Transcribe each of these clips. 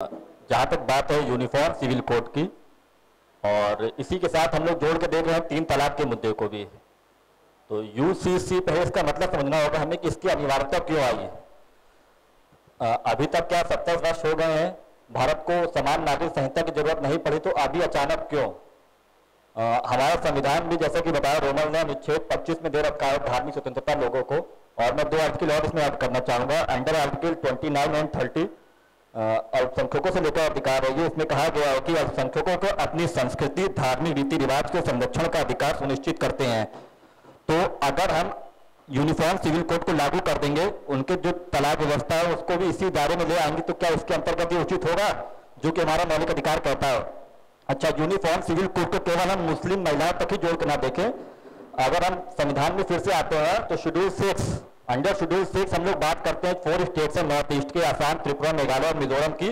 जहाँ तक बात है यूनिफॉर्म सिविल कोड की, और इसी के साथ हम लोग जोड़ के देख रहे हैं 3 तलाक के मुद्दे को भी। तो यूसीसी पहले इसका मतलब समझना होगा हमें कि इसकी अनिवार्यता क्यों आई है। अभी तक क्या 27 वर्ष हो गए हैं, भारत को समान नागरिक संहिता की जरूरत नहीं पड़ी, तो अभी अचानक क्यों? हमारा संविधान भी जैसे कि बताया रोमन ने अनुच्छेद 25 में दे रखा है धार्मिक स्वतंत्रता लोगों को। और मैं 2 आर्टिकल और इसमें ऐड करना चाहूंगा। अंडर आर्टिकल 29 एंड 30 अल्पसंख्यकों से लेकर अधिकार है। ये इसमें कहा गया है कि अल्पसंख्यकों को अपनी संस्कृति, धार्मिक रीति रिवाज के संरक्षण का अधिकार सुनिश्चित करते हैं। तो अगर हम यूनिफॉर्म सिविल कोड को लागू कर देंगे, उनके जो तलाक व्यवस्था है उसको भी इसी दायरे में ले आएंगे, तो क्या इसके अंतर्गत ये उचित होगा जो कि हमारा मौलिक अधिकार कहता है? अच्छा, यूनिफॉर्म सिविल कोड को केवल हम मुस्लिम महिलाओं तक ही जोड़ के ना देखें। अगर हम संविधान में फिर से आते हैं तो शेड्यूल 6, अंडर शेड्यूल 6 हम लोग बात करते हैं 4 स्टेट्स है नॉर्थ ईस्ट के, आसाम, त्रिपुरा, मेघालय और मिजोरम की।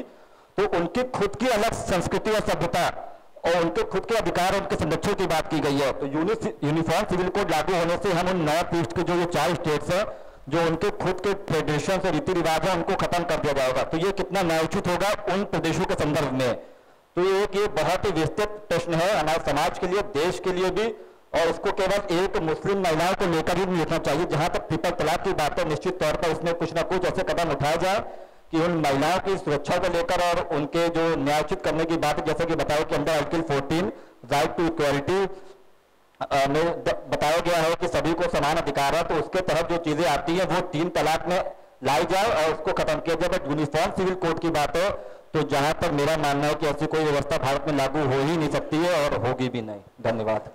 तो उनकी खुद की अलग संस्कृति और सभ्यता और उनके खुद के अधिकार और उनके संरक्षण की बात की गई है। तो यूनिफॉर्म सिविल कोड लागू होने से हम उन नॉर्थ ईस्ट के जो ये 4 स्टेट्स है, जो उनके खुद के ट्रेडिशन और रीति रिवाज है, उनको खत्म कर दिया जाएगा। तो ये कितना न्यायोचित होगा उन प्रदेशों के संदर्भ में? तो ये बहुत ही विस्तृत प्रश्न है हमारे समाज के लिए, देश के लिए भी, और उसको केवल एक मुस्लिम महिलाओं को लेकर ही नहीं लिखना चाहिए। जहां तक ट्रिपल तलाक की बात है, निश्चित तौर पर उसमें कुछ ना कुछ ऐसे कदम उठाया जाए कि उन महिलाओं की सुरक्षा को लेकर और उनके जो न्यायोचित करने की बात है, जैसे कि बताया कि under article 14 right to equality में बताया गया है कि सभी को समान अधिकार है। तो उसके तहत जो चीजें आती है वो 3 तलाक में लाई जाए और उसको खत्म किया जाए। बट यूनिफॉर्म सिविल कोड की बात है तो जहां तक मेरा मानना है कि ऐसी कोई व्यवस्था भारत में लागू हो ही नहीं सकती है और होगी भी नहीं। धन्यवाद।